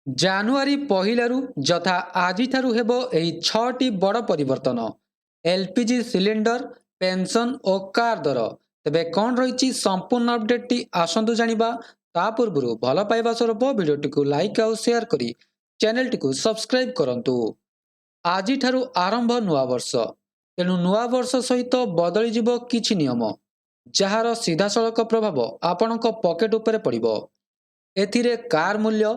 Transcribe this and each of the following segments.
ଜାନୁଆରୀ ପହିଲାରୁ ଯଥା ଆଜିଠାରୁ ହେବ ଏହି 6ଟି ବଡ଼ ପରିବର୍ତ୍ତନ। ଏଲ୍‌ପିଜି ସିଲିଣ୍ଡର, ପେନ୍ସନ୍ ଓ କାର୍ ଦର। ତେବେ କ'ଣ ରହିଛି ସମ୍ପୂର୍ଣ୍ଣ ଅପଡେଟ୍‌ଟି ଆସନ୍ତୁ ଜାଣିବା। ତା ପୂର୍ବରୁ ଭଲ ପାଇବା ସ୍ୱରୂପ ଭିଡ଼ିଓଟିକୁ ଲାଇକ୍ ଆଉ ସେୟାର କରି ଚ୍ୟାନେଲଟିକୁ ସବସ୍କ୍ରାଇବ୍ କରନ୍ତୁ। ଆଜିଠାରୁ ଆରମ୍ଭ ନୂଆବର୍ଷ। ତେଣୁ ନୂଆବର୍ଷ ସହିତ ବଦଳିଯିବ କିଛି ନିୟମ, ଯାହାର ସିଧାସଳଖ ପ୍ରଭାବ ଆପଣଙ୍କ ପକେଟ୍ ଉପରେ ପଡ଼ିବ। ଏଥିରେ କାର୍ ମୂଲ୍ୟ,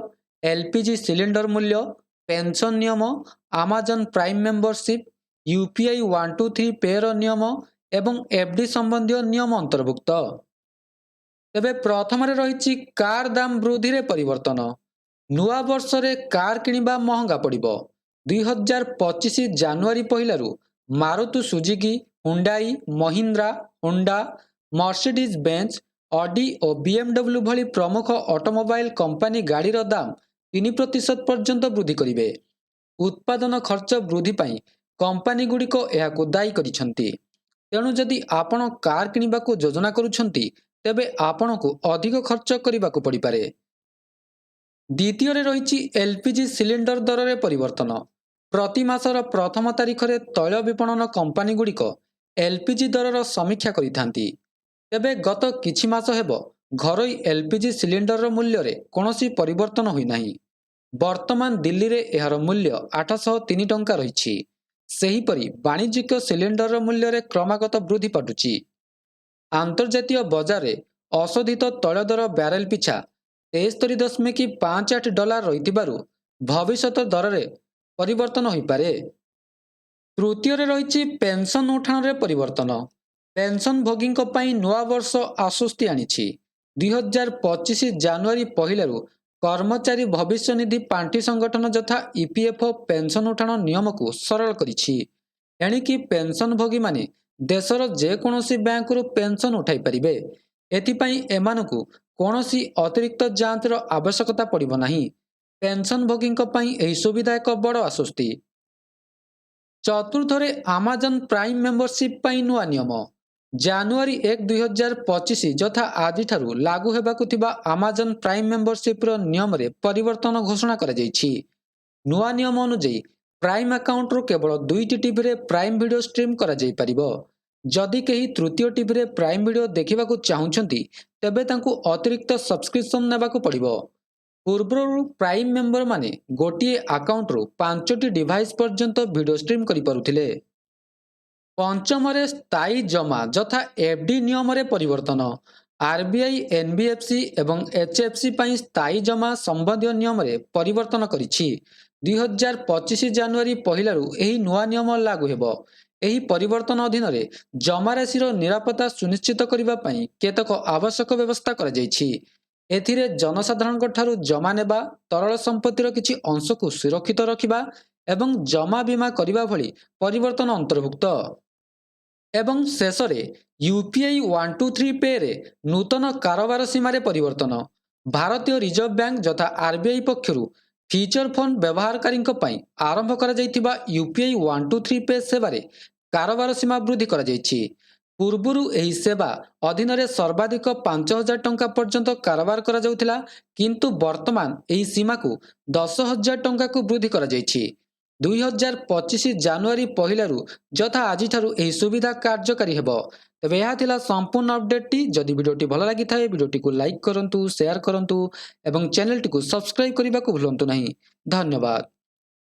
ଏଲ୍‌ପିଜି ସିଲିଣ୍ଡର ମୂଲ୍ୟ, ପେନ୍ସନ୍ ନିୟମ, ଆମାଜନ୍ ପ୍ରାଇମ୍ ମେମ୍ବରସିପ୍, ୟୁପିଆଇ 123 ପେ'ର ନିୟମ ଏବଂ ଏଫ୍‌ଡି ସମ୍ବନ୍ଧୀୟ ନିୟମ ଅନ୍ତର୍ଭୁକ୍ତ। ତେବେ ପ୍ରଥମରେ ରହିଛି କାର୍ ଦାମ ବୃଦ୍ଧିରେ ପରିବର୍ତ୍ତନ। ନୂଆ ବର୍ଷରେ କାର୍ କିଣିବା ମହଙ୍ଗା ପଡ଼ିବ। 2025 ଜାନୁଆରୀ ପହିଲାରୁ Maruti Suzuki, Hyundai, Mahindra, Honda, Mercedes Benz, Audi ଓ ବିଏମ୍‌ଡବ୍ଲ୍ୟୁ ଭଳି ପ୍ରମୁଖ ଅଟୋମୋବାଇଲ୍ କମ୍ପାନୀ ଗାଡ଼ିର ଦାମ 3% ପର୍ଯ୍ୟନ୍ତ ବୃଦ୍ଧି କରିବେ। ଉତ୍ପାଦନ ଖର୍ଚ୍ଚ ବୃଦ୍ଧି ପାଇଁ କମ୍ପାନୀଗୁଡ଼ିକ ଏହାକୁ ଦାୟୀ କରିଛନ୍ତି। ତେଣୁ ଯଦି ଆପଣ କାର୍ କିଣିବାକୁ ଯୋଜନା କରୁଛନ୍ତି, ତେବେ ଆପଣଙ୍କୁ ଅଧିକ ଖର୍ଚ୍ଚ କରିବାକୁ ପଡ଼ିପାରେ। ଦ୍ୱିତୀୟରେ ରହିଛି ଏଲ୍‌ପିଜି ସିଲିଣ୍ଡର ଦରରେ ପରିବର୍ତ୍ତନ। ପ୍ରତି ମାସର ପ୍ରଥମ ତାରିଖରେ ତୈଳ ବିପଣନ କମ୍ପାନୀଗୁଡ଼ିକ ଏଲ୍‌ପିଜି ଦରର ସମୀକ୍ଷା କରିଥାନ୍ତି। ତେବେ ଗତ କିଛି ମାସ ହେବ ଘରୋଇ ଏଲ୍‌ପିଜି ସିଲିଣ୍ଡରର ମୂଲ୍ୟରେ କୌଣସି ପରିବର୍ତ୍ତନ ହୋଇନାହିଁ। ବର୍ତ୍ତମାନ ଦିଲ୍ଲୀରେ ଏହାର ମୂଲ୍ୟ 803 ଟଙ୍କା ରହିଛି। ସେହିପରି ବାଣିଜ୍ୟିକ ସିଲିଣ୍ଡରର ମୂଲ୍ୟରେ କ୍ରମାଗତ ବୃଦ୍ଧି ଘଟୁଛି। ଆନ୍ତର୍ଜାତୀୟ ବଜାରରେ ଅଶୋଧିତ ତୈଳ ଦର ବ୍ୟାରେଲ ପିଛା $73.58 ରହିଥିବାରୁ ଭବିଷ୍ୟତ ଦରରେ ପରିବର୍ତ୍ତନ ହୋଇପାରେ। ତୃତୀୟରେ ରହିଛି ପେନ୍ସନ୍ ଉଠାଣରେ ପରିବର୍ତ୍ତନ। ପେନ୍ସନ୍‌ଭୋଗୀଙ୍କ ପାଇଁ ନୂଆବର୍ଷ ଆଶ୍ୱସ୍ତି ଆଣିଛି। 2025 ଜାନୁଆରୀ ପହିଲାରୁ କର୍ମଚାରୀ ଭବିଷ୍ୟନିଧି ପାଣ୍ଠି ସଂଗଠନ ଯଥା ଇପିଏଫ୍ଓ ପେନ୍ସନ୍ ଉଠାଣ ନିୟମକୁ ସରଳ କରିଛି। ଏଣିକି ପେନ୍ସନ୍‌ଭୋଗୀମାନେ ଦେଶର ଯେକୌଣସି ବ୍ୟାଙ୍କରୁ ପେନ୍ସନ୍ ଉଠାଇ ପାରିବେ। ଏଥିପାଇଁ ଏମାନଙ୍କୁ କୌଣସି ଅତିରିକ୍ତ ଯାଞ୍ଚର ଆବଶ୍ୟକତା ପଡ଼ିବ ନାହିଁ। ପେନ୍ସନ୍‌ଭୋଗୀଙ୍କ ପାଇଁ ଏହି ସୁବିଧା ଏକ ବଡ଼ ଆଶ୍ୱସ୍ତି। ଚତୁର୍ଥରେ ଆମାଜନ୍ ପ୍ରାଇମ୍ ମେମ୍ବରସିପ୍ ପାଇଁ ନୂଆ ନିୟମ। ଜାନୁଆରୀ 1, 2025 ଯଥା ଆଜିଠାରୁ ଲାଗୁ ହେବାକୁ ଥିବା ଆମାଜନ୍ ପ୍ରାଇମ୍ ମେମ୍ବରସିପ୍‌ର ନିୟମରେ ପରିବର୍ତ୍ତନ ଘୋଷଣା କରାଯାଇଛି। ନୂଆ ନିୟମ ଅନୁଯାୟୀ ପ୍ରାଇମ୍ ଆକାଉଣ୍ଟରୁ କେବଳ 2ଟି ଟିଭିରେ ପ୍ରାଇମ୍ ଭିଡିଓ ଷ୍ଟ୍ରିମ୍ କରାଯାଇପାରିବ। ଯଦି କେହି ତୃତୀୟ ଟିଭିରେ ପ୍ରାଇମ୍ ଭିଡିଓ ଦେଖିବାକୁ ଚାହୁଁଛନ୍ତି, ତେବେ ତାଙ୍କୁ ଅତିରିକ୍ତ ସବସ୍କ୍ରିପସନ୍ ନେବାକୁ ପଡ଼ିବ। ପୂର୍ବରୁ ପ୍ରାଇମ୍ ମେମ୍ବରମାନେ ଗୋଟିଏ ଆକାଉଣ୍ଟରୁ 5ଟି ଡିଭାଇସ୍ ପର୍ଯ୍ୟନ୍ତ ଭିଡିଓ ଷ୍ଟ୍ରିମ୍ କରିପାରୁଥିଲେ। ପଞ୍ଚମରେ ସ୍ଥାୟୀ ଜମା ଯଥା ଏଫ୍‌ଡି ନିୟମରେ ପରିବର୍ତ୍ତନ। ଆର୍‌ବିଆଇ ଏନ୍‌ବିଏଫ୍‌ସି ଏବଂ ଏଚ୍‌ଏଫ୍‌ସି ପାଇଁ ସ୍ଥାୟୀ ଜମା ସମ୍ବନ୍ଧୀୟ ନିୟମରେ ପରିବର୍ତ୍ତନ କରିଛି। 2025 ଜାନୁଆରୀ ପହିଲାରୁ ଏହି ନୂଆ ନିୟମ ଲାଗୁ ହେବ। ଏହି ପରିବର୍ତ୍ତନ ଅଧୀନରେ ଜମାରାଶିର ନିରାପତ୍ତା ସୁନିଶ୍ଚିତ କରିବା ପାଇଁ କେତେକ ଆବଶ୍ୟକ ବ୍ୟବସ୍ଥା କରାଯାଇଛି। ଏଥିରେ ଜନସାଧାରଣଙ୍କଠାରୁ ଜମା ନେବା, ତରଳ ସମ୍ପତ୍ତିର କିଛି ଅଂଶକୁ ସୁରକ୍ଷିତ ରଖିବା ଏବଂ ଜମା ବୀମା କରିବା ଭଳି ପରିବର୍ତ୍ତନ ଅନ୍ତର୍ଭୁକ୍ତ। ଏବଂ ଶେଷରେ ୟୁପିଆଇ 123 ପେ'ରେ ନୂତନ କାରବାର ସୀମାରେ ପରିବର୍ତ୍ତନ। ଭାରତୀୟ ରିଜର୍ଭ ବ୍ୟାଙ୍କ ଯଥା ଆର୍‌ବିଆଇ ପକ୍ଷରୁ ଫିଚର ଫୋନ୍ ବ୍ୟବହାରକାରୀଙ୍କ ପାଇଁ ଆରମ୍ଭ କରାଯାଇଥିବା ୟୁପିଆଇ 123 ପେ ସେବାରେ କାରବାର ସୀମା ବୃଦ୍ଧି କରାଯାଇଛି। ପୂର୍ବରୁ ଏହି ସେବା ଅଧୀନରେ ସର୍ବାଧିକ 5,000 ଟଙ୍କା ପର୍ଯ୍ୟନ୍ତ କାରବାର କରାଯାଉଥିଲା, କିନ୍ତୁ ବର୍ତ୍ତମାନ ଏହି ସୀମାକୁ 10,000 ଟଙ୍କାକୁ ବୃଦ୍ଧି କରାଯାଇଛି। 2025 ଜାନୁଆରୀ ପହିଲାରୁ ଯଥା ଆଜିଠାରୁ ଏହି ସୁବିଧା କାର୍ଯ୍ୟକାରୀ ହେବ। ତେବେ ଏହା ଥିଲା ସମ୍ପୂର୍ଣ୍ଣ ଅପଡେଟ୍‌ଟି। ଯଦି ଭିଡ଼ିଓଟି ଭଲ ଲାଗିଥାଏ, ଭିଡ଼ିଓଟିକୁ ଲାଇକ୍ କରନ୍ତୁ, ସେୟାର କରନ୍ତୁ ଏବଂ ଚ୍ୟାନେଲଟିକୁ ସବସ୍କ୍ରାଇବ୍ କରିବାକୁ ଭୁଲନ୍ତୁ ନାହିଁ। ଧନ୍ୟବାଦ।